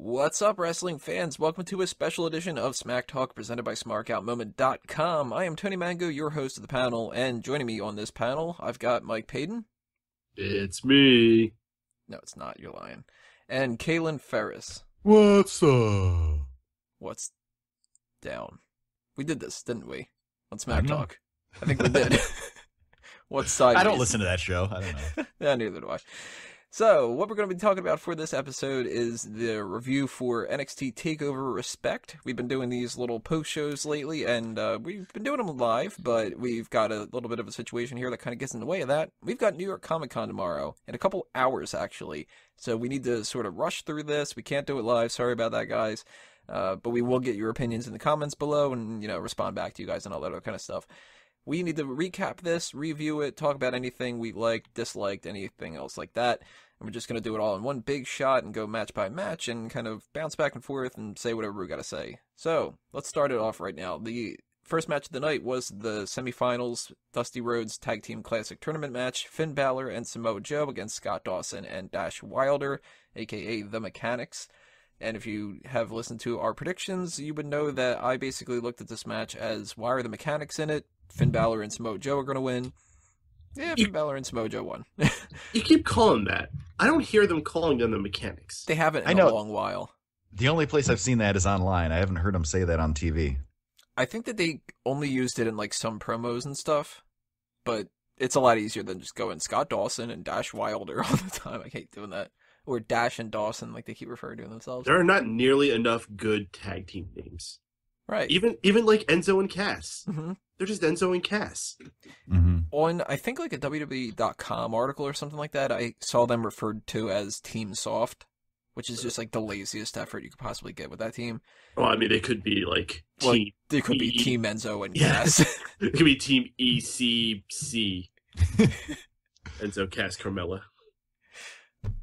What's up, wrestling fans? Welcome to a special edition of Smack Talk presented by SmarkOutMoment.com. I am Tony Mango, your host of the panel, and joining me on this panel, I've got Mike Payton. It's me. No, it's not. You're lying. And Kaylin Ferris. What's up? What's down? We did this, didn't we? On Smack Talk. I think we did. What's sideways? I don't listen to that show. I don't know. Yeah, neither do I. So, what we're going to be talking about for this episode is the review for NXT TakeOver Respect. We've been doing these little post shows lately, and we've been doing them live, but we've got a little bit of a situation here that kind of gets in the way of that. We've got New York Comic Con tomorrow, in a couple hours, actually. So we need to sort of rush through this. We can't do it live. Sorry about that, guys. But we will get your opinions in the comments below and, respond back to you guys and all that other kind of stuff. We need to recap this, review it, talk about anything we liked, disliked, anything else like that. And we're just going to do it all in one big shot and go match by match and kind of bounce back and forth and say whatever we got to say. So, let's start it off right now. The first match of the night was the Semifinals Dusty Rhodes Tag Team Classic Tournament match. Finn Balor and Samoa Joe against Scott Dawson and Dash Wilder, aka The Mechanics. And if you have listened to our predictions, you would know that I basically looked at this match as, why are the Mechanics in it? Finn Balor and Samoa Joe are going to win. Yeah, Finn Balor and Samoa Joe won. You keep calling that. I don't hear them calling them the Mechanics. They haven't in a long while. The only place I've seen that is online. I haven't heard them say that on TV. I think that they only used it in some promos and stuff, but it's a lot easier than just going Scott Dawson and Dash Wilder all the time. I hate doing that. Or Dash and Dawson, like they keep referring to themselves. There are not nearly enough good tag team names. Right. Even like Enzo and Cass. Mm-hmm. They're just Enzo and Cass. Mm-hmm. On, I think, a WWE.com article or something like that, I saw them referred to as Team Soft, which is just the laziest effort you could possibly get with that team. Well, I mean, they could be Team... They could be Team Enzo and Cass. It could be Team ECC. Enzo, Cass, Carmella.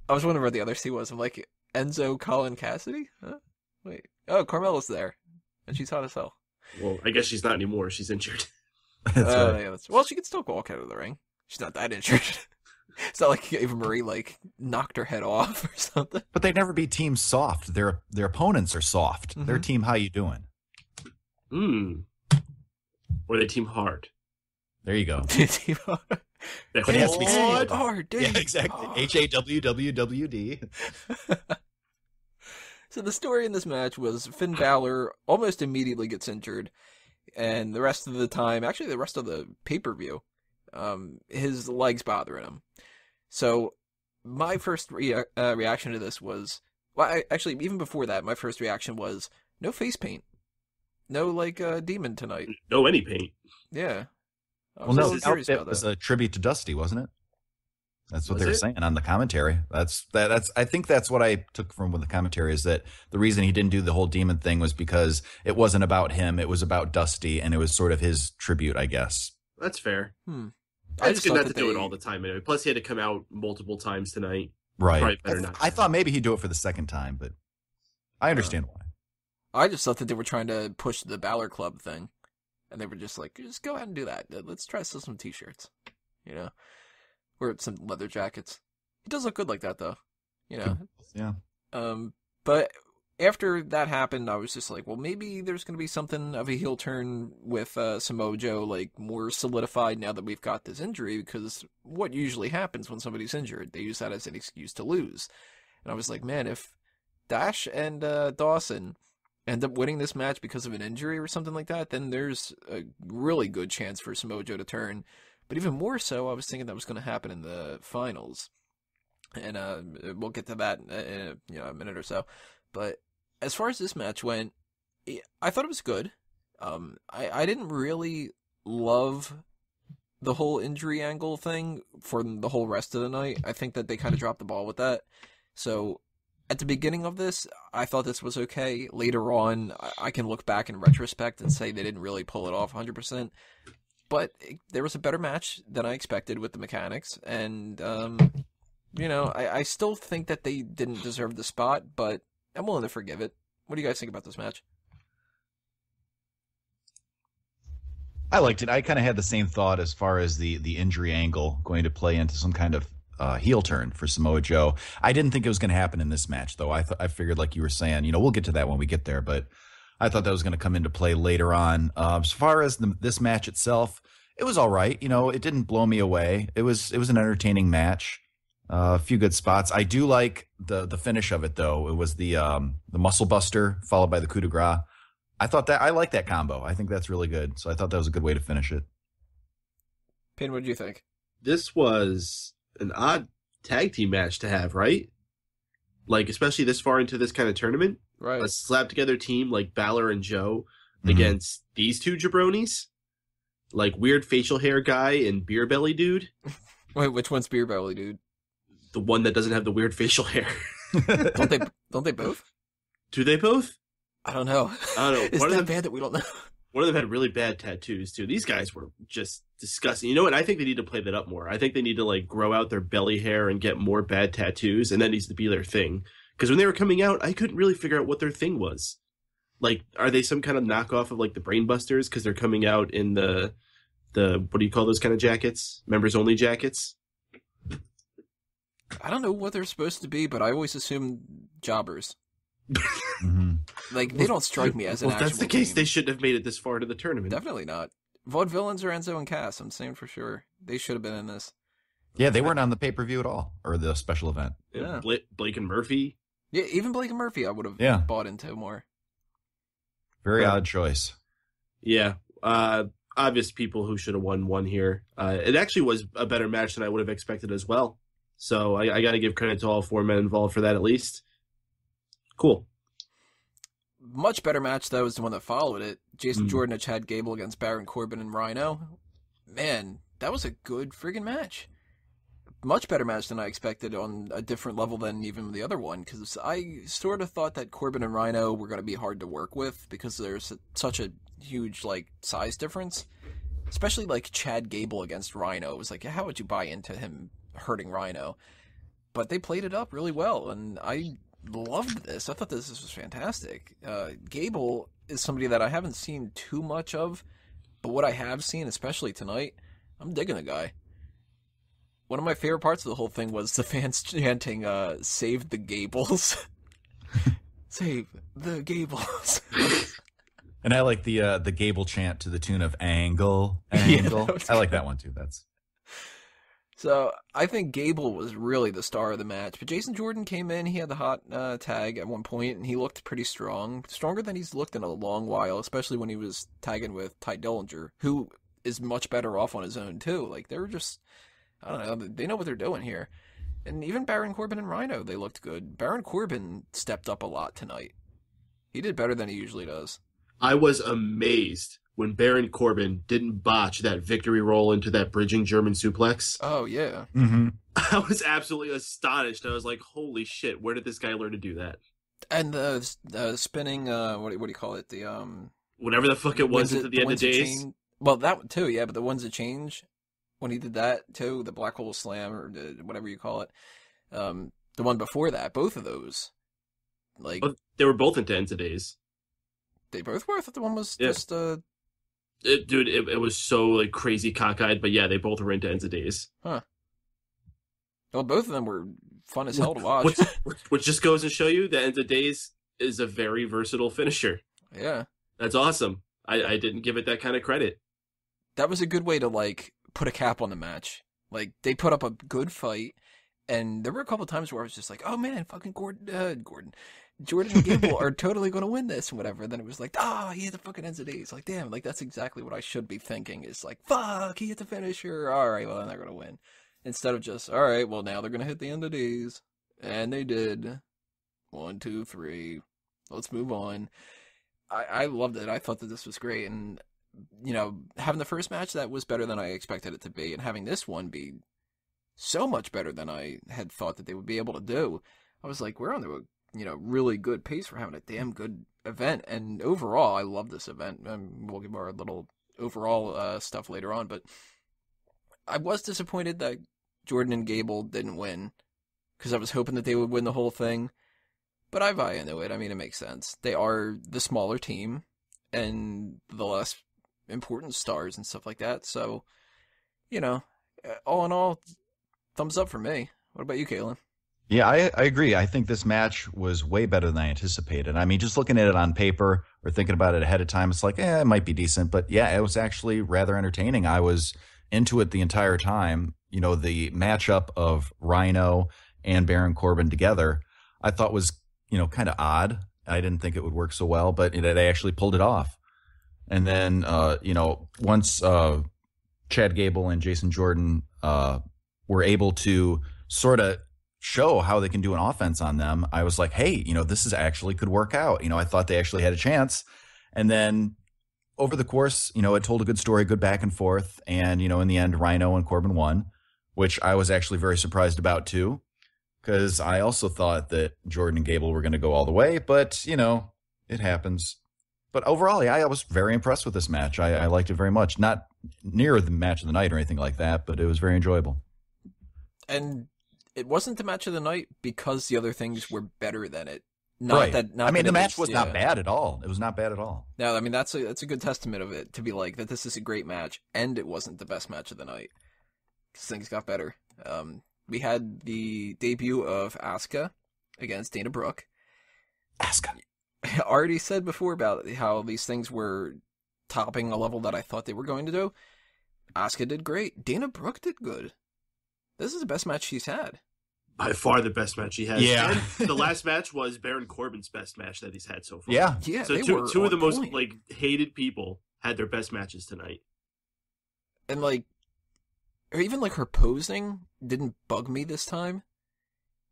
I was wondering what the other C was. I'm like, Enzo, Colin, Cassidy? Huh? Wait. Oh, Carmella's there. And she's hot as hell. Well, I guess she's not anymore. She's injured. That's right. Yeah, well, she can still walk out of the ring. She's not that injured. It's not like Eva Marie, knocked her head off or something. But they'd never be Team Soft. Their opponents are soft. Mm-hmm. They're Team How You Doing. Or they Team Hard. There you go. Team Hard. But it has to be hard, dude. Yeah, exactly. HAWWWD. So the story in this match was Finn Balor almost immediately gets injured, and the rest of the time, actually the rest of the pay-per-view, his leg's bothering him. So my first reaction to this was, well, actually even before that, my first reaction was no face paint, no demon tonight, no any paint. Yeah. Well, no, the outfit was a tribute to Dusty, wasn't it? That's what they were saying on the commentary. That's. I think that's what I took from the commentary, is that the reason he didn't do the whole demon thing was because it wasn't about him. It was about Dusty, and it was sort of his tribute, I guess. That's fair. I just not to do it all the time anyway. Plus, he had to come out multiple times tonight. Right. I thought maybe he'd do it for the second time, but I understand why. I just thought that they were trying to push the Balor Club thing. And they were just just go ahead and do that. Let's try to sell some t-shirts, or some leather jackets. He does look good like that, though, Yeah. But after that happened, I was just like, well, maybe there's going to be something of a heel turn with Samoa Joe, more solidified now that we've got this injury, because what usually happens when somebody's injured, they use that as an excuse to lose. And I was like, man, if Dash and Dawson end up winning this match because of an injury or something like that, then there's a really good chance for Samoa Joe to turn. But even more so, I was thinking that was going to happen in the finals. And we'll get to that in a minute or so. But as far as this match went, I thought it was good. I didn't really love the whole injury angle thing for the whole rest of the night. I think that they kind of dropped the ball with that. So at the beginning of this, I thought this was okay. Later on, I can look back in retrospect and say they didn't really pull it off 100%. But there was a better match than I expected with the Mechanics. And, I still think that they didn't deserve the spot, but I'm willing to forgive it. What do you guys think about this match? I liked it. I kind of had the same thought as far as the injury angle going to play into some kind of heel turn for Samoa Joe. I didn't think it was going to happen in this match, though. I figured, like you were saying, we'll get to that when we get there, but I thought that was going to come into play later on. As far as this match itself, it was all right. It didn't blow me away. It was an entertaining match. A few good spots. I do like the finish of it, though. It was the muscle buster followed by the coup de grace. I like that combo. I think that's really good. So I thought that was a good way to finish it. Pin, what did you think? This was an odd tag team match to have, right? Like, especially this far into this kind of tournament. Right. A slap together team like Balor and Joe against these two jabronis. Like weird facial hair guy and beer belly dude. Wait, which one's beer belly dude? The one that doesn't have the weird facial hair. Don't they both? Do they both? I don't know. Is that bad that we don't know? One of them had really bad tattoos too. These guys were just disgusting. You know what? I think they need to play that up more. I think they need to like grow out their belly hair and get more bad tattoos, and that needs to be their thing. Because when they were coming out, I couldn't really figure out what their thing was. Like, are they some kind of knockoff of like the Brainbusters? Because they're coming out in the what do you call those kind of jackets? Members only jackets. I don't know what they're supposed to be, but I always assume jobbers. Like, they don't strike me as an actual if that's the case, team. they shouldn't have made it this far to the tournament. Definitely not. Vaudevillains are Enzo and Cass, I'm saying for sure. They should have been in this. Yeah, they weren't on the pay-per-view at all, or the special event. Yeah. Blake and Murphy. Yeah, even Blake and Murphy I would have bought into more. Very odd choice. Yeah. Obvious people who should have won here. It actually was a better match than I would have expected as well. So I got to give credit to all four men involved for that at least. Cool. Much better match, though, is the one that followed it. Jason Jordan and Chad Gable against Baron Corbin and Rhyno. Man, that was a good friggin' match. Much better match than I expected on a different level than even the other one, because I sort of thought that Corbin and Rhyno were going to be hard to work with because there's such a huge, like, size difference. Especially, like, Chad Gable against Rhyno. It was like, how would you buy into him hurting Rhyno? But they played it up really well, and I loved this. I thought this was fantastic. Gable is somebody that I haven't seen too much of, but what I have seen, especially tonight, I'm digging the guy. One of my favorite parts of the whole thing was the fans chanting, save the Gables. Save the Gables. And I like the Gable chant to the tune of Angle. Yeah, I like that one too. So I think Gable was really the star of the match. But Jason Jordan came in. He had the hot tag at one point, and he looked pretty strong. Stronger than he's looked in a long while, especially when he was tagging with Ty Dillinger, who is much better off on his own, too. Like, they were just, I don't know, they know what they're doing here. And even Baron Corbin and Rhyno, they looked good. Baron Corbin stepped up a lot tonight. He did better than he usually does. I was amazed when Baron Corbin didn't botch that victory roll into that bridging German suplex. Oh, yeah. Mm-hmm. I was absolutely astonished. I was like, holy shit, where did this guy learn to do that? And the spinning, what do you call it? The whatever the fuck it was into the end of days. Well, that one too, yeah, but the ones that change, when he did that too, the Black Hole Slam, or whatever you call it, the one before that, both of those. Like, they were both into ends of days. They both were? I thought the one was just... It was so like crazy cockeyed, but yeah, they both were into ends of days. Huh. Well, both of them were fun as hell to watch. Which just goes to show you that ends of days is a very versatile finisher. Yeah. That's awesome. I didn't give it that kind of credit. That was a good way to, like, put a cap on the match. Like, they put up a good fight, and there were a couple times where I was just like, oh man, fucking Jordan and Gable are totally going to win this and whatever. And then it was like, he hit the fucking ends of days. Like, damn, like, that's exactly what I should be thinking. Is like, fuck, he hit the finisher. All right, well, then they're going to win. Instead of just, all right, well, now they're going to hit the end of days. And they did. 1, 2, 3. Let's move on. I loved it. I thought that this was great. And, you know, having the first match, that was better than I expected it to be. And having this one be so much better than I had thought that they would be able to do. I was like, we're on the really good pace for having a damn good event. And overall, I love this event. We'll give our little overall stuff later on. But I was disappointed that Jordan and Gable didn't win, because I was hoping that they would win the whole thing. But I buy into it. I mean, it makes sense. They are the smaller team and the less important stars and stuff like that. So, you know, all in all, thumbs up for me. What about you, Caitlin? Yeah, I agree. I think this match was way better than I anticipated. I mean, just looking at it on paper or thinking about it ahead of time, it's like, it might be decent. But yeah, it was actually rather entertaining. I was into it the entire time. You know, the matchup of Rhyno and Baron Corbin together, I thought was, kind of odd. I didn't think it would work so well, but they actually pulled it off. And then, once Chad Gable and Jason Jordan were able to sort of show how they can do an offense on them, I was like, hey, this is actually could work out. I thought they actually had a chance. And then over the course, it told a good story, good back and forth. And, in the end, Rhyno and Corbin won, which I was actually very surprised about too, because I also thought that Jordan and Gable were going to go all the way, but, it happens. But overall, yeah, I was very impressed with this match. I liked it very much. Not near the match of the night or anything like that, but it was very enjoyable. And it wasn't the match of the night because the other things were better than it. Right. The match was not bad at all. It was not bad at all. No, I mean, that's a good testament of it, to be like, that this is a great match, and it wasn't the best match of the night. Because things got better. We had the debut of Asuka against Dana Brooke. Asuka. I already said before about how these things were topping a level that I thought they were going to do. Asuka did great. Dana Brooke did good. This is the best match she's had. By far the best match he has. Yeah. And the last match was Baron Corbin's best match that he's had so far. Yeah. Yeah. So two of the most hated people had their best matches tonight. And or even her posing didn't bug me this time.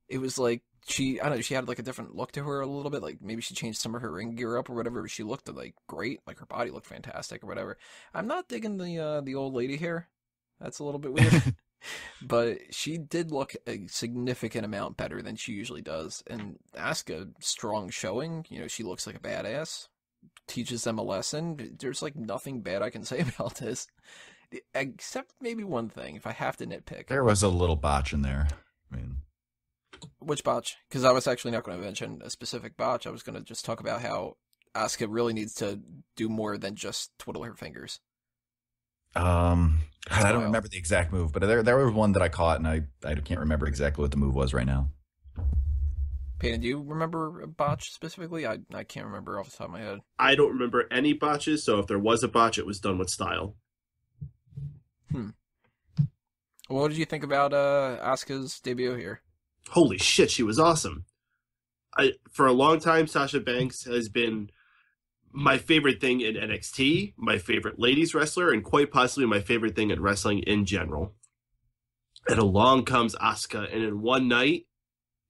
It was like she had a different look to her a little bit. Like maybe she changed some of her ring gear up or whatever. But she looked great. Like her body looked fantastic or whatever. I'm not digging the old lady here. That's a little bit weird. But she did look a significant amount better than she usually does. And Asuka, strong showing. She looks like a badass. Teaches them a lesson. There's nothing bad I can say about this. Except maybe one thing, if I have to nitpick. There was a little botch in there. Which botch? Because I was actually not going to mention a specific botch. I was going to just talk about how Asuka really needs to do more than just twiddle her fingers. I don't remember the exact move, but there was one that I caught, and I can't remember exactly what the move was right now. Peyton, do you remember a botch specifically? I can't remember off the top of my head. I don't remember any botches, so if there was a botch, it was done with style. Well, what did you think about Asuka's debut here? Holy shit, she was awesome. For a long time, Sasha Banks has been my favorite thing in NXT, my favorite ladies wrestler, and quite possibly my favorite thing in wrestling in general. And along comes Asuka, and in one night,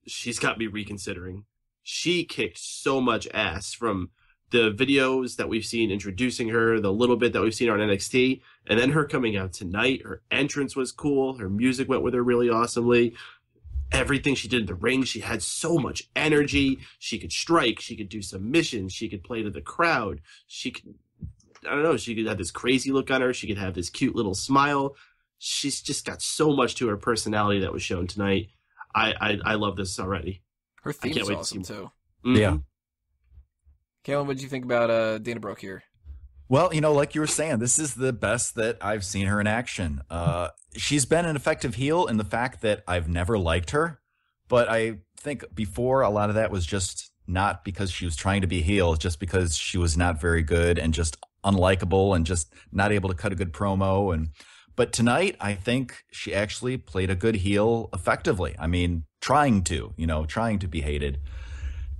she's got me reconsidering. She kicked so much ass from the videos that we've seen introducing her, the little bit that we've seen on NXT, and then her coming out tonight. Her entrance was cool. Her music went with her really awesomely. Everything she did in the ring, she had so much energy. She could strike. She could do submissions. She could play to the crowd. She could have this crazy look on her. She could have this cute little smile. She's just got so much to her personality that was shown tonight. I love this already. Her theme is awesome too. Mm-hmm. Yeah. Kalen, what did you think about Dana Brooke here? Well, like you were saying, this is the best that I've seen her in action. She's been an effective heel in the fact that I've never liked her, but I think before a lot of that was just not because she was trying to be heel, just because she was not very good and just unlikable and just not able to cut a good promo. But tonight, I think she actually played a good heel effectively. I mean, trying to be hated.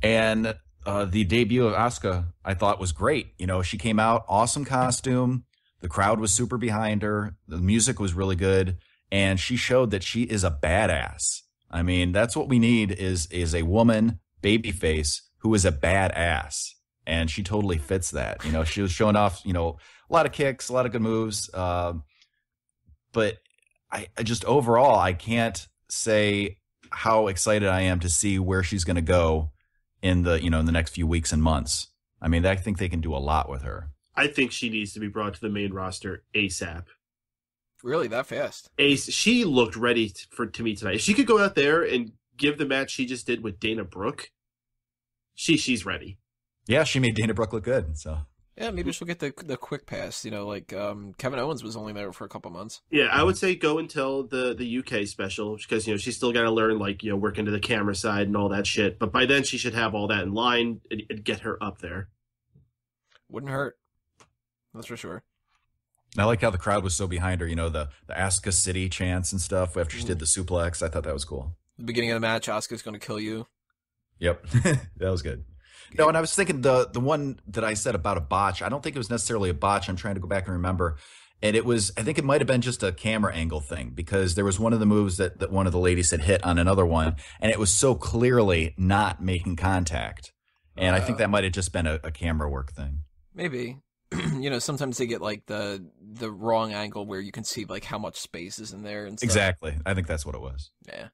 And the debut of Asuka, I thought was great. She came out, awesome costume. The crowd was super behind her. The music was really good. And she showed that she is a badass. I mean, that's what we need is a woman babyface who is a badass. And she totally fits that. She was showing off, a lot of kicks, a lot of good moves. But I just overall, I can't say how excited I am to see where she's going to go in the next few weeks and months. I mean, I think they can do a lot with her. I think she needs to be brought to the main roster ASAP. Really, that fast? She looked ready to me tonight. If she could go out there and give the match she just did with Dana Brooke, she's ready. Yeah, she made Dana Brooke look good. So Yeah, maybe she'll get the quick pass. Like Kevin Owens was only there for a couple months. Yeah, I would say go until the UK special because she's still got to learn work into the camera side and all that shit. But by then she should have all that in line and get her up there. Wouldn't hurt. That's for sure. And I like how the crowd was so behind her. The Asuka City chants and stuff after she did the suplex. I thought that was cool. The beginning of the match, Asuka's going to kill you. Yep, that was good. No, and I was thinking the one that I said about a botch, I don't think it was necessarily a botch. I'm trying to go back and remember. And I think it might have been just a camera angle thing because there was one of the moves that one of the ladies had hit on another one, and it was so clearly not making contact. And I think that might have just been a camera work thing. Maybe. Sometimes they get like the wrong angle where you can see like how much space is in there and stuff. Exactly. I think that's what it was. Yeah.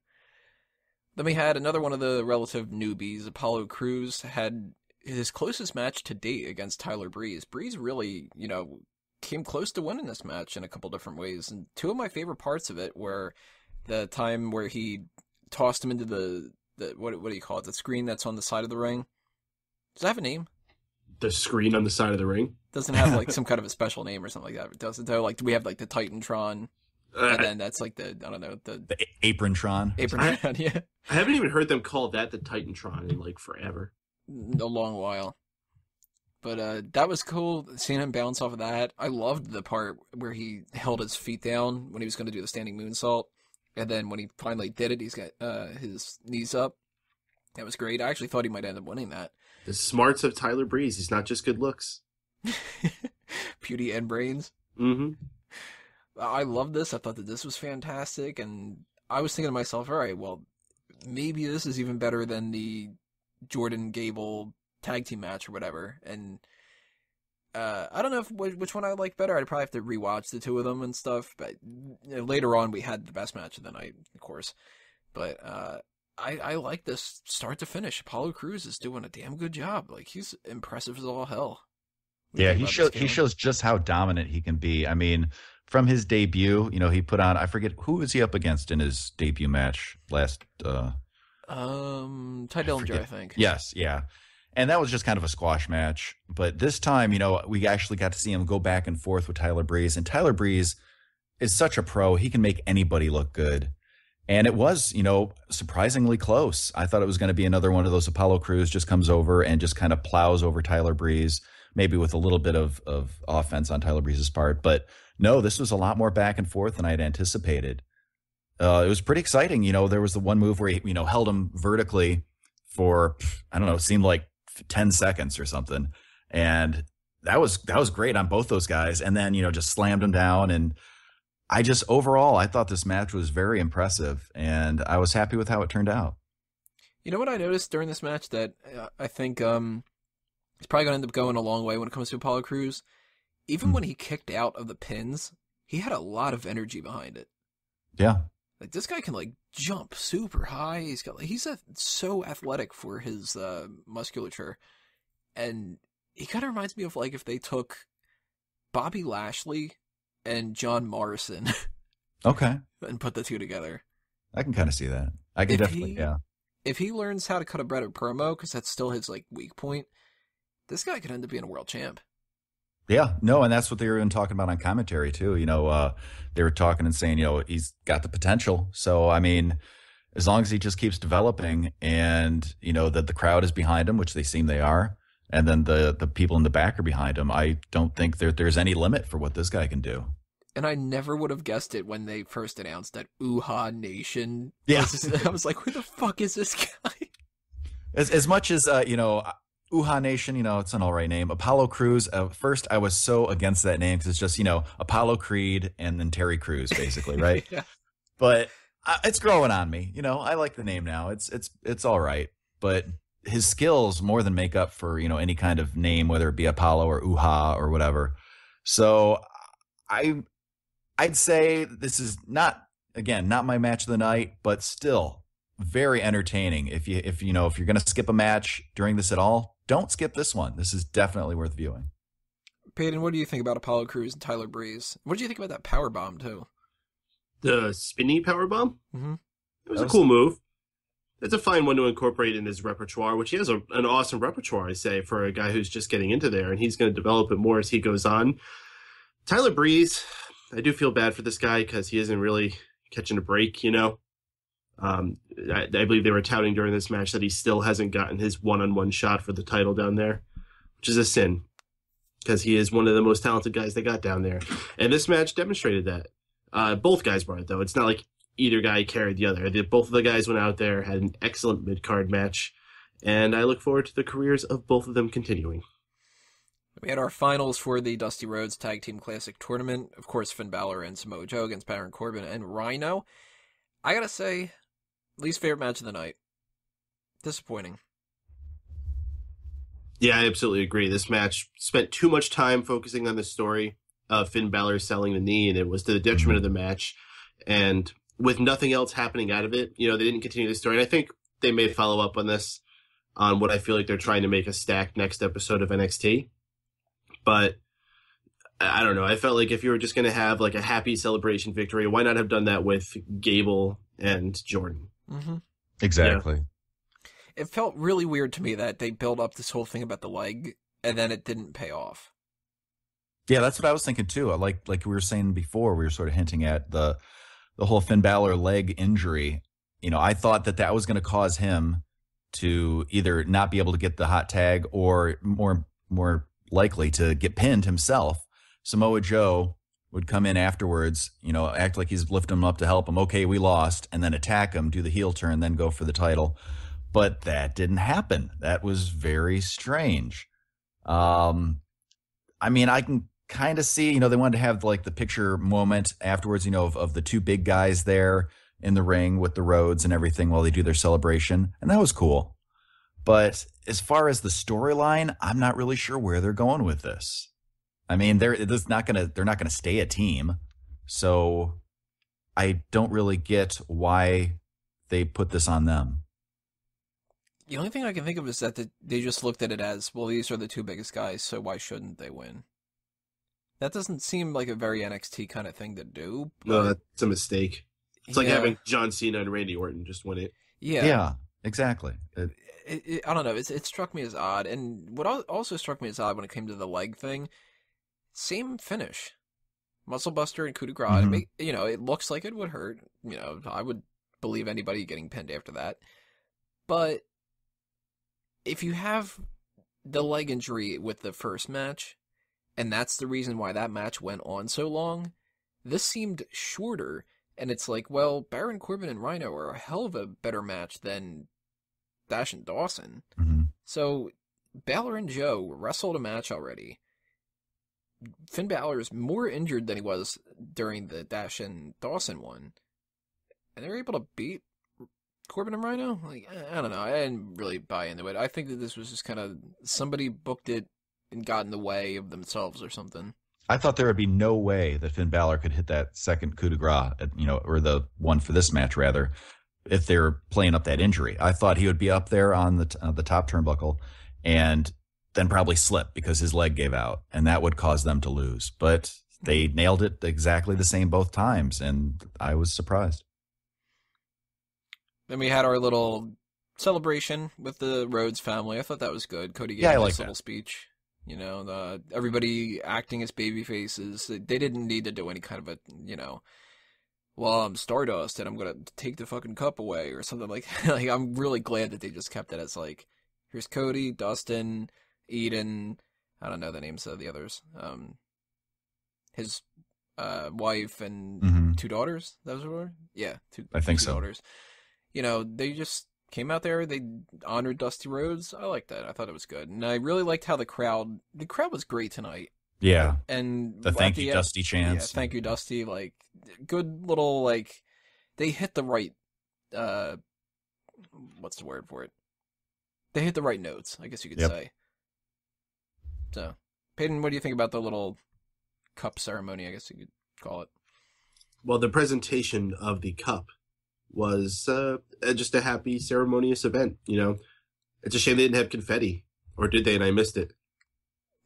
Then we had another one of the relative newbies. Apollo Crews had his closest match to date against Tyler Breeze. Breeze really, came close to winning this match in a couple different ways. And two of my favorite parts of it were the time where he tossed him into the what do you call it? The screen that's on the side of the ring. Does that have a name? The screen on the side of the ring? Doesn't have like some kind of a special name or something like that. It doesn't. So like, do we have like the Titantron? And then that's like the Aprontron. Aprontron, yeah. I haven't even heard them call that the Titantron in like forever. A long while. But that was cool, seeing him bounce off of that. I loved the part where he held his feet down when he was going to do the standing moonsault. And then when he finally did it, he's got his knees up. That was great. I actually thought he might end up winning that. The smarts of Tyler Breeze. He's not just good looks. Beauty and brains. Mm-hmm. I loved this. I thought that this was fantastic. And I was thinking to myself, all right, well, maybe this is even better than the Jordan Gable tag team match or whatever. And I don't know which one I like better. I'd probably have to rewatch the two of them and stuff. But later on, we had the best match of the night, of course. But I like this start to finish. Apollo Crews is doing a damn good job. Like, he's impressive as all hell. Yeah, he shows just how dominant he can be. I mean, from his debut, he put on, I forget, who was he up against in his debut match last? Ty Dillinger, I think. Yes, yeah. And that was just kind of a squash match. But this time, we actually got to see him go back and forth with Tyler Breeze. And Tyler Breeze is such a pro. He can make anybody look good. And it was, surprisingly close. I thought it was going to be another one of those Apollo Crews just comes over and just kind of plows over Tyler Breeze, maybe with a little bit of offense on Tyler Breeze's part. But no, this was a lot more back and forth than I had anticipated. It was pretty exciting. There was the one move where he, held him vertically for, I don't know, it seemed like 10 seconds or something. And that was great on both those guys. And then, just slammed him down. And I thought this match was very impressive. And I was happy with how it turned out. You know what I noticed during this match that I think it's probably going to end up going a long way when it comes to Apollo Crews? Even when he kicked out of the pins, he had a lot of energy behind it. Yeah. Like, this guy can, like, jump super high. He's so athletic for his musculature. And he kind of reminds me of, like, if they took Bobby Lashley and John Morrison. Okay. And put the two together. I can kind of see that. I can definitely, yeah. If he learns how to cut a better promo, because that's still his, like, weak point, this guy could end up being a world champ. Yeah, no, and that's what they were even talking about on commentary too. They were talking and saying, he's got the potential. So, I mean, as long as he just keeps developing and, that the crowd is behind him, which they seem they are, and then the people in the back are behind him, I don't think there's any limit for what this guy can do. And I never would have guessed it when they first announced that Uha Nation. Yeah. I was like, who the fuck is this guy? As much as, Uha Nation, it's an all right name. Apollo Crews, first I was so against that name because it's just, Apollo Creed and then Terry Crews, basically, right? Yeah. But it's growing on me. I like the name now. It's all right. But his skills more than make up for, any kind of name, whether it be Apollo or Uha or whatever. So I'd say this is not my match of the night, but still very entertaining. If you're going to skip a match during this at all, don't skip this one. This is definitely worth viewing. Peyton, what do you think about Apollo Crews and Tyler Breeze? What did you think about that power bomb too? The spinny power bomb? Mm-hmm. It was a cool move. It's a fine one to incorporate in his repertoire, which he has an awesome repertoire, I say, for a guy who's just getting into there, and he's going to develop it more as he goes on. Tyler Breeze, I do feel bad for this guy because he isn't really catching a break, I believe they were touting during this match that he still hasn't gotten his one-on-one shot for the title down there, which is a sin because he is one of the most talented guys they got down there. And this match demonstrated that. Both guys brought it, though. It's not like either guy carried the other. Both of the guys went out there, had an excellent mid-card match, and I look forward to the careers of both of them continuing. We had our finals for the Dusty Rhodes Tag Team Classic Tournament. Of course, Finn Balor and Samoa Joe against Baron Corbin and Rhyno. I gotta say, least favorite match of the night. Disappointing. Yeah, I absolutely agree. This match spent too much time focusing on the story of Finn Balor selling the knee, and it was to the detriment of the match. And with nothing else happening out of it, they didn't continue the story. And I think they may follow up on this, on what I feel like they're trying to make a stacked next episode of NXT. But I don't know. I felt like if you were just going to have like a happy celebration victory, why not have done that with Gable and Jordan? Mm-hmm. Exactly. Yeah. It felt really weird to me that they built up this whole thing about the leg and then it didn't pay off. Yeah, that's what I was thinking too. Like we were saying before, we were sort of hinting at the whole Finn Balor leg injury. I thought that was going to cause him to either not be able to get the hot tag or more likely to get pinned himself. Samoa Joe would come in afterwards, act like he's lifting him up to help him. Okay, we lost, and then attack him, do the heel turn, then go for the title. But that didn't happen. That was very strange. I can kind of see, they wanted to have like the picture moment afterwards, of the two big guys there in the ring with the Rhodes and everything while they do their celebration. And that was cool. But as far as the storyline, I'm not really sure where they're going with this. They're not gonna stay a team, so I don't really get why they put this on them. The only thing I can think of is that they just looked at it as, well, these are the two biggest guys, so why shouldn't they win? That doesn't seem like a very NXT kind of thing to do. No, that's a mistake. It's like having John Cena and Randy Orton just win it. Yeah, exactly. I don't know. It struck me as odd. And what also struck me as odd when it came to the leg thing, same finish. Muscle Buster and coup de grace. Mm-hmm. It looks like it would hurt. I would believe anybody getting pinned after that. But if you have the leg injury with the first match, and that's the reason why that match went on so long, this seemed shorter. And it's like, well, Baron Corbin and Rhyno are a hell of a better match than Dash and Dawson. Mm-hmm. So Balor and Joe wrestled a match already. Finn Balor is more injured than he was during the Dash and Dawson one. And they're able to beat Corbin and Rhyno? Like, I don't know. I didn't really buy into it. I think that this was just kind of somebody booked it and got in the way of themselves or something. I thought there would be no way that Finn Balor could hit that second coup de grace, or the one for this match rather, if they're playing up that injury. I thought he would be up there on the top turnbuckle and then probably slip because his leg gave out, and that would cause them to lose. But they nailed it exactly the same both times, and I was surprised. Then we had our little celebration with the Rhodes family. I thought that was good. Cody gave a nice little speech. Everybody acting as baby faces. They didn't need to do any kind of a, well, I'm Stardust and I'm going to take the fucking cup away or something like that. Like, I'm really glad that they just kept it as like, here's Cody, Dustin, Eden, I don't know the names of the others. His wife and two daughters, that was what? Yeah, two daughters. They just came out there, they honored Dusty Rhodes. I liked that. I thought it was good. And I really liked how the crowd was great tonight. Yeah. And the thank you, Dusty chants. Yeah, thank you, Dusty. Like, good little, like, they hit the right, what's the word for it? They hit the right notes, I guess you could say. So, Peyton, what do you think about the little cup ceremony, I guess you could call it? Well, the presentation of the cup was just a happy, ceremonious event, It's a shame they didn't have confetti. Or did they, and I missed it?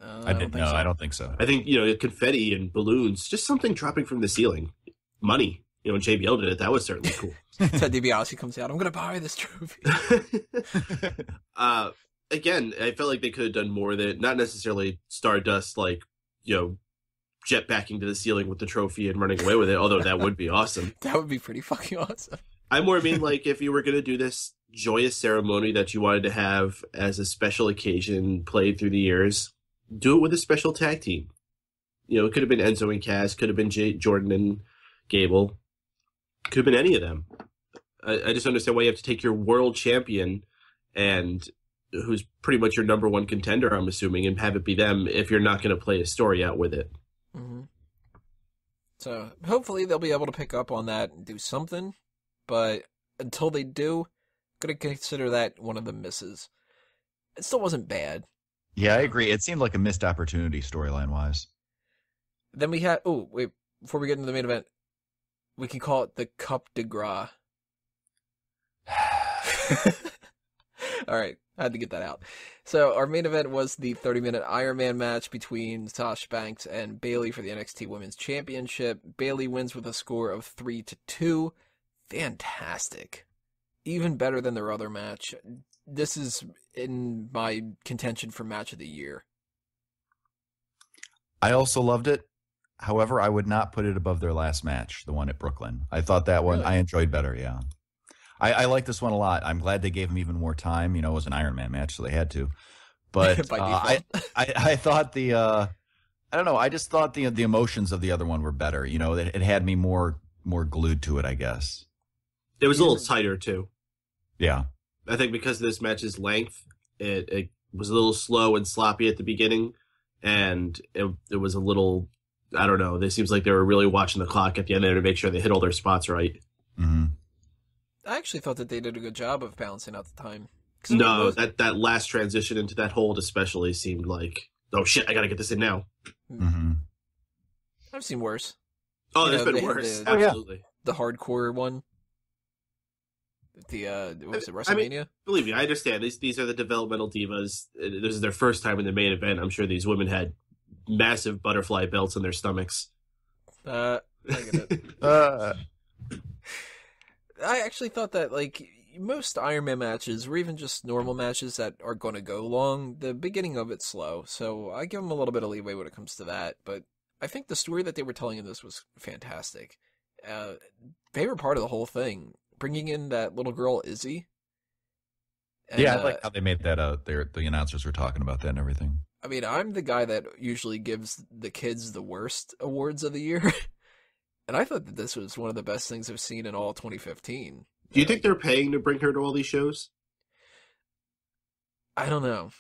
I didn't know. I don't think so. I think, confetti and balloons, just something dropping from the ceiling. Money, when JBL did it, that was certainly cool. Ted DiBiase comes out, I'm going to buy this trophy. Again, I felt like they could have done more with it. Not necessarily Stardust, like, jetpacking to the ceiling with the trophy and running away with it, although that would be awesome. That would be pretty fucking awesome. I more mean, like, if you were going to do this joyous ceremony that you wanted to have as a special occasion played through the years, do it with a special tag team. It could have been Enzo and Cass, could have been Jordan and Gable, could have been any of them. I just understand why you have to take your world champion and who's pretty much your number one contender, I'm assuming, and have it be them if you're not going to play a story out with it. Mm-hmm. So hopefully they'll be able to pick up on that and do something, but until they do, I'm going to consider that one of the misses. It still wasn't bad. Yeah, I agree. It seemed like a missed opportunity storyline-wise. Then we had... Oh, wait. Before we get into the main event, we can call it the Cup de Gras. All right. I had to get that out. So our main event was the 30-minute Iron Man match between Sasha Banks and Bayley for the NXT Women's Championship. Bayley wins with a score of 3-2. Fantastic. Even better than their other match. This is in my contention for match of the year. I also loved it. However, I would not put it above their last match, the one at Brooklyn. I thought that one I enjoyed better, yeah. I like this one a lot. I'm glad they gave him even more time. It was an Iron Man match, so they had to. But I thought I don't know. I just thought the emotions of the other one were better. It had me more glued to it, I guess. It was a little tighter, too. Yeah. I think because of this match's length, it was a little slow and sloppy at the beginning, and it was a little, I don't know, it seems like they were really watching the clock at the end there to make sure they hit all their spots right. Mm-hmm. I actually thought that they did a good job of balancing out the time. No, that last transition into that hold especially seemed like, oh shit, I gotta get this in now. Mm-hmm. I've seen worse. Oh, there's been worse. Absolutely. The hardcore one. Was it WrestleMania? I mean, believe me, I understand. These are the developmental divas. This is their first time in the main event. I'm sure these women had massive butterfly belts in their stomachs. I get it. I actually thought that, like, most Iron Man matches, or even just normal matches that are going to go long, the beginning of it's slow. So I give them a little bit of leeway when it comes to that. But I think the story that they were telling in this was fantastic. Favorite part of the whole thing, bringing in that little girl, Izzy. And, I like how they made that the announcers were talking about that and everything. I mean, I'm the guy that usually gives the kids the worst awards of the year. And I thought that this was one of the best things I've seen in all 2015. Do you think they're paying to bring her to all these shows? I don't know.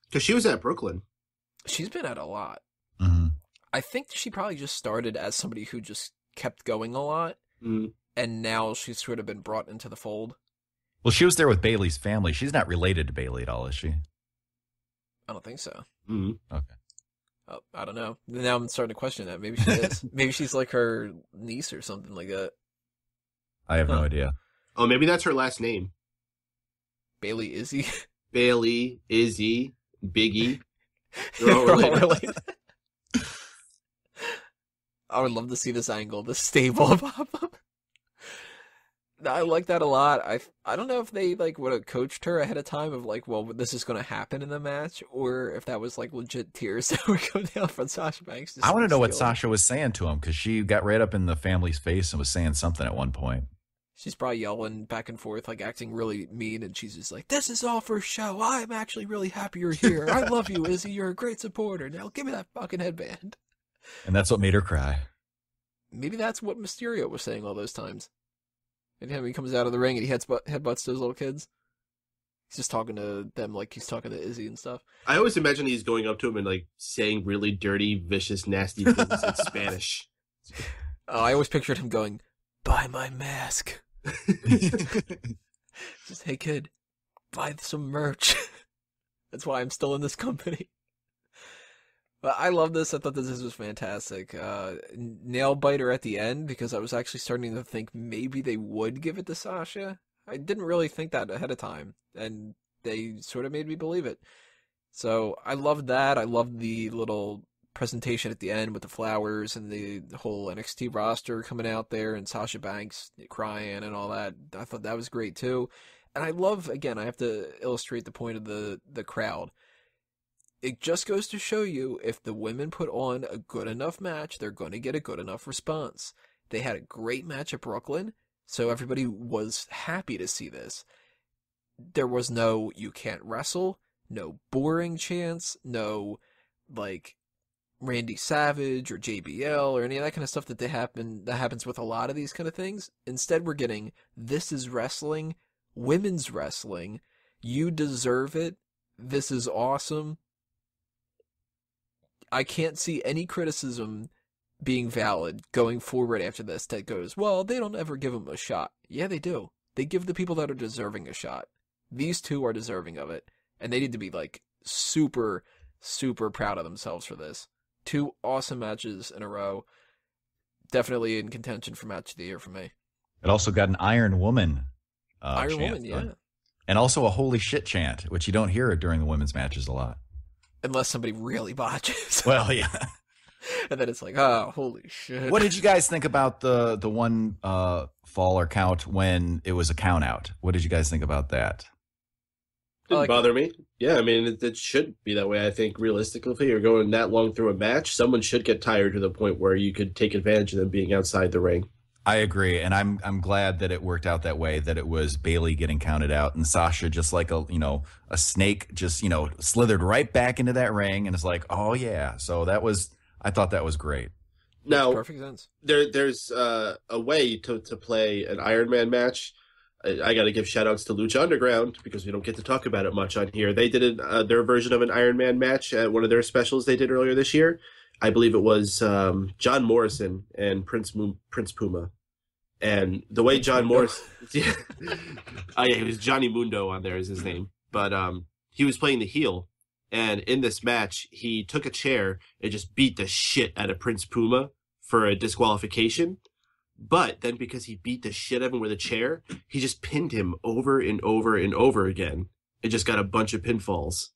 Because she was at Brooklyn. She's been at a lot. Mm-hmm. I think she probably just started as somebody who just kept going a lot. Mm-hmm. And now she's sort of been brought into the fold. Well, she was there with Bayley's family. She's not related to Bayley at all, is she? I don't think so. Mm-hmm. Okay. Oh, I don't know. Now I'm starting to question that. Maybe she is. Maybe she's like her niece or something like that. I have no idea. Oh, maybe that's her last name. Bayley Izzy. Bayley, Izzy, Biggie. They're all related. I would love to see this angle, the stable pop up. I like that a lot. I don't know if they would have coached her ahead of time of well, this is going to happen in the match, or if that was legit tears that would go down from Sasha Banks. I want to know what Sasha was saying to him, because she got right up in the family's face and was saying something at one point. She's probably yelling back and forth, acting really mean, and she's just like, "This is all for show. I'm actually really happy you're here. I love you, Izzy. You're a great supporter. Now give me that fucking headband." And that's what made her cry. Maybe that's what Mysterio was saying all those times. Anytime he comes out of the ring and he headbutts those little kids, he's just talking to them like he's talking to Izzy and stuff. I always imagine he's going up to him and saying really dirty, vicious, nasty things in Spanish. Oh, I always pictured him going, "Buy my mask." Just, "Hey kid, buy some merch." That's why I'm still in this company. But I love this. I thought that this was fantastic. Nail biter at the end, because I was actually starting to think maybe they would give it to Sasha. I didn't really think that ahead of time, and they sort of made me believe it. So I loved that. I loved the little presentation at the end with the flowers and the whole NXT roster coming out there and Sasha Banks crying and all that. I thought that was great too. And I love, again, I have to illustrate the point of the crowd. It just goes to show you, if the women put on a good enough match, they're going to get a good enough response. They had a great match at Brooklyn, so everybody was happy to see this. There was no, you can't wrestle, no boring chants, no, like, Randy Savage or JBL or any of that kind of stuff that happens with a lot of these kind of things. Instead, we're getting, this is wrestling, women's wrestling, you deserve it, this is awesome. I can't see any criticism being valid going forward after this that goes, well, they don't ever give them a shot. Yeah, they do. They give the people that are deserving a shot. These two are deserving of it, and they need to be, like, super, super proud of themselves for this. 2 awesome matches in a row. Definitely in contention for match of the year for me. It also got an Iron Woman Iron chant, Woman, yeah. And also a holy shit chant, which you don't hear during the women's matches a lot. Unless somebody really botches. Well, yeah. And then it's like, oh, holy shit. What did you guys think about the one fall or count when it was a count out? What did you guys think about that? Didn't bother me. Yeah, I mean, it should be that way. I think realistically, if you're going that long through a match, someone should get tired to the point where you could take advantage of them being outside the ring. I agree, and I'm glad that it worked out that way. That it was Bayley getting counted out, and Sasha just like a snake, just slithered right back into that ring, and it's like, oh yeah. So I thought that was great. Now, perfect sense. There's a way to play an Iron Man match. I got to give shout outs to Lucha Underground because we don't get to talk about it much on here. They did their version of an Iron Man match at one of their specials they did earlier this year. I believe it was John Morrison and Prince Puma. And the way John Morrison... yeah, it was Johnny Mundo on there is his name. But he was playing the heel. And in this match, he took a chair and just beat the shit out of Prince Puma for a disqualification. But then because he beat the shit out of him with a chair, he just pinned him over and over and over again. It just got a bunch of pinfalls.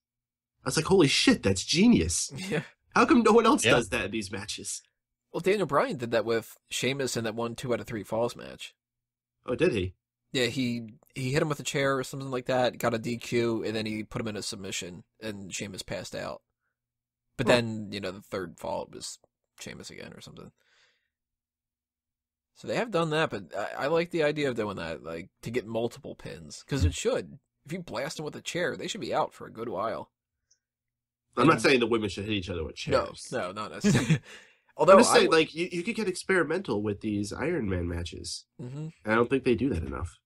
I was like, holy shit, that's genius. Yeah. How come no one else does that in these matches? Well, Daniel Bryan did that with Sheamus in that 1 2 out of 3 falls match. Oh, did he? Yeah, he hit him with a chair or something like that, got a DQ, and then he put him in a submission, and Sheamus passed out. But then, the 3rd fall was Sheamus again or something. So they have done that, but I like the idea of doing that, like, to get multiple pins, because it should. If you blast them with a chair, they should be out for a good while. I'm not saying the women should hit each other with chairs. No, not necessarily. Although I'm just saying, like, you could get experimental with these Iron Man matches. Mm-hmm. I don't think they do that enough.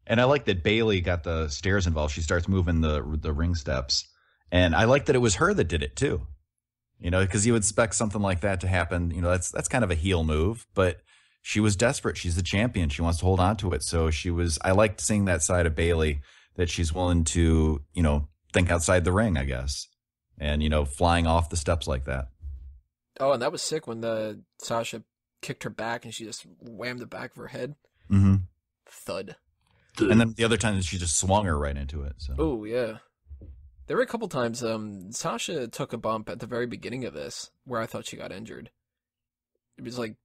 And I like that Bayley got the stairs involved. She starts moving the ring steps. And I like that it was her that did it, too. Because you would expect something like that to happen. That's kind of a heel move. But she was desperate. She's the champion. She wants to hold on to it. So I liked seeing that side of Bayley, that she's willing to, think outside the ring, I guess. And, flying off the steps like that. Oh, and that was sick when Sasha kicked her back and she just whammed the back of her head. Mm-hmm. Thud. And then the other time she just swung her right into it. So. Oh, yeah. There were a couple times Sasha took a bump at the very beginning of this where I thought she got injured. It was like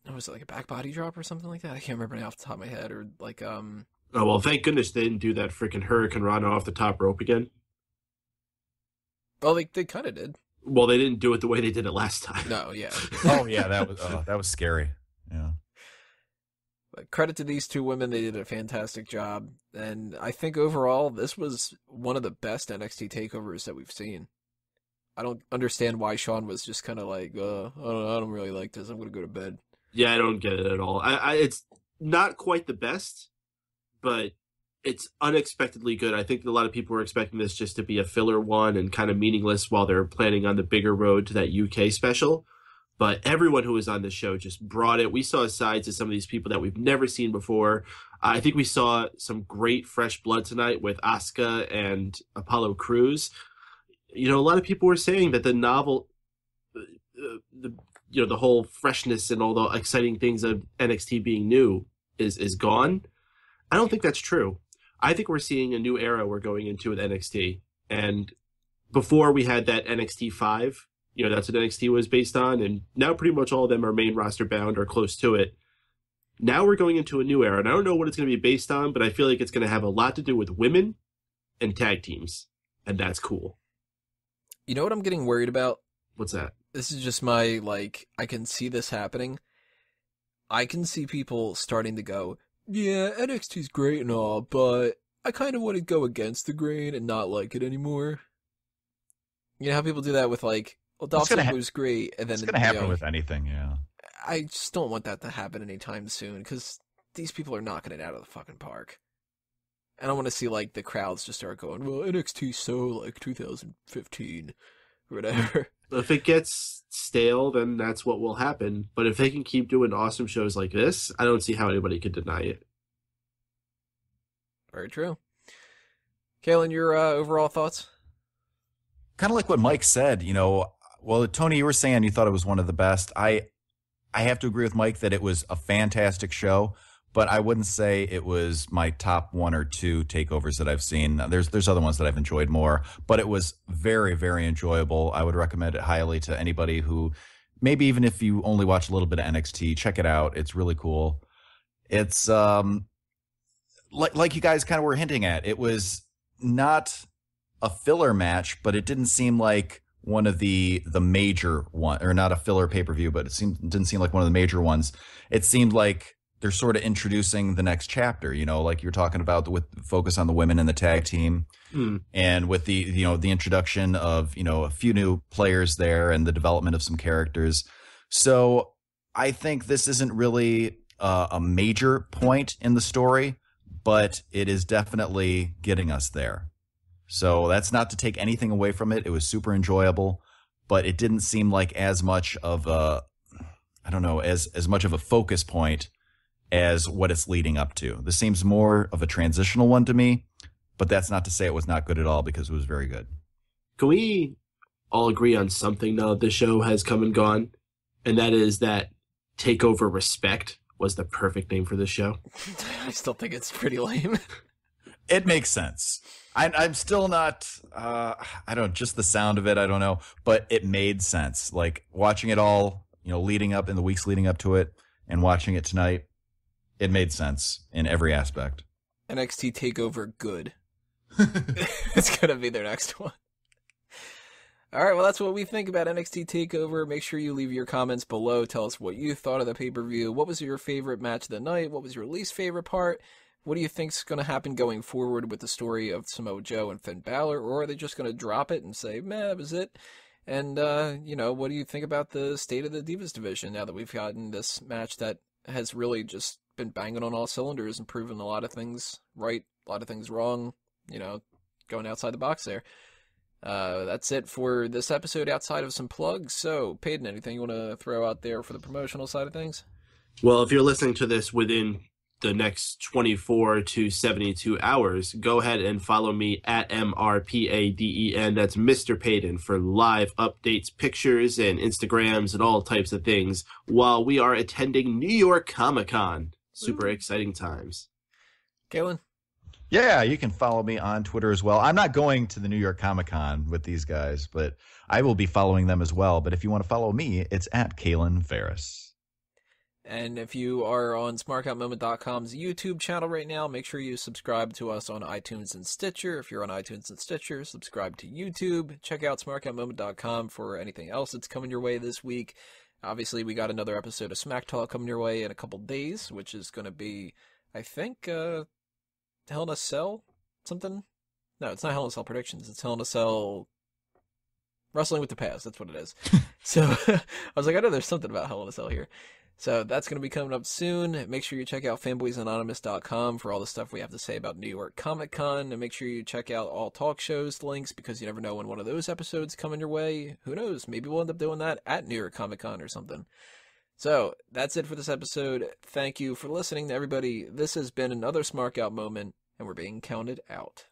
a back body drop or something like that? I can't remember now off the top of my head. Or like Oh, well, thank goodness they didn't do that freaking Hurricane Rana off the top rope again. Well, they kind of did. Well, they didn't do it the way they did it last time. No, yeah. Oh, yeah, that was scary. Yeah. But credit to these 2 women. They did a fantastic job. And I think overall, this was one of the best NXT takeovers that we've seen. I don't understand why Sean was just kind of like, I don't really like this. I'm going to go to bed. Yeah, I don't get it at all. It's not quite the best, but it's unexpectedly good. I think a lot of people were expecting this just to be a filler one and kind of meaningless while they're planning on the bigger road to that UK special. But everyone who was on the show just brought it. We saw sides of some of these people that we've never seen before. I think we saw some great fresh blood tonight with Asuka and Apollo Crews. A lot of people were saying that the novel, the whole freshness and all the exciting things of NXT being new is gone. I don't think that's true. I think we're seeing a new era we're going into with NXT. And before we had that NXT 5 That's what NXT was based on, and now pretty much all of them are main roster bound or close to it. Now we're going into a new era, and I don't know what it's going to be based on, but I feel like it's going to have a lot to do with women and tag teams, and that's cool. You know what I'm getting worried about? What's that? This is just my, I can see this happening. I can see people starting to go, yeah, NXT's great and all, but I kind of want to go against the grain and not like it anymore. You know how people do that with, Dolph Ziggler was great, and then it's going to happen with anything, yeah. I just don't want that to happen anytime soon, because these people are knocking it out of the fucking park. I don't want to see, the crowds just start going, well, NXT's so, 2015, or whatever. If it gets stale, then that's what will happen. But if they can keep doing awesome shows like this, I don't see how anybody could deny it. Very true. Kalen, your overall thoughts? Kind of like what Mike said, well, Tony, you were saying you thought it was one of the best. I have to agree with Mike that it was a fantastic show, but I wouldn't say it was my top 1 or 2 takeovers that I've seen. There's other ones that I've enjoyed more, but it was very, very enjoyable. I would recommend it highly to anybody who, maybe even if you only watch a little bit of NXT, check it out. It's really cool. It's like you guys kind of were hinting at. It was not a filler match, but it didn't seem like one of the major one, or not a filler pay-per-view, but didn't seem like one of the major ones. It seemed like they're sort of introducing the next chapter, like you're talking about with focus on the women in the tag team, and with the the introduction of a few new players there and the development of some characters. So I think this isn't really a major point in the story, but it is definitely getting us there. So that's not to take anything away from it. It was super enjoyable, but it didn't seem like as much of as much of a focus point as what it's leading up to. This seems more of a transitional one to me, but that's not to say it was not good at all, because it was very good. Can we all agree on something now that the show has come and gone? And that is that TakeOver Respect was the perfect name for this show. I still think it's pretty lame. It makes sense. I'm still not, just the sound of it, I don't know, but it made sense. Like watching it all, leading up in the weeks leading up to it and watching it tonight, it made sense in every aspect. NXT TakeOver good. It's going to be their next one. All right, well, that's what we think about NXT TakeOver. Make sure you leave your comments below. Tell us what you thought of the pay-per-view. What was your favorite match of the night? What was your least favorite part? What do you think's going to happen going forward with the story of Samoa Joe and Finn Balor? Or are they just going to drop it and say, meh, that was it? And, what do you think about the state of the Divas division now that we've gotten this match that has really just been banging on all cylinders and proven a lot of things right, a lot of things wrong, going outside the box there. That's it for this episode outside of some plugs. So, Peyton, anything you want to throw out there for the promotional side of things? Well, if you're listening to this within the next 24 to 72 hours, go ahead and follow me at MRPADEN. That's Mr. Payton for live updates, pictures, and Instagrams and all types of things while we are attending New York Comic-Con. Super exciting times. Kalen? Yeah, you can follow me on Twitter as well. I'm not going to the New York Comic-Con with these guys, but I will be following them as well. But if you want to follow me, it's at Kalen Ferris. And if you are on SmarkOutMoment.com's YouTube channel right now, make sure you subscribe to us on iTunes and Stitcher. If you're on iTunes and Stitcher, subscribe to YouTube. Check out SmarkOutMoment.com for anything else that's coming your way this week. Obviously, we got another episode of Smack Talk coming your way in a couple days, which is going to be, I think, Hell in a Cell? Something? No, it's not Hell in a Cell Predictions. It's Hell in a Cell Wrestling with the Past. That's what it is. So, I was like, I know there's something about Hell in a Cell here. So that's going to be coming up soon. Make sure you check out fanboysanonymous.com for all the stuff we have to say about New York Comic Con. And make sure you check out all talk shows links, because you never know when one of those episodes coming your way. Who knows? Maybe we'll end up doing that at New York Comic Con or something. So that's it for this episode. Thank you for listening to everybody. This has been another Smark Out moment, and we're being counted out.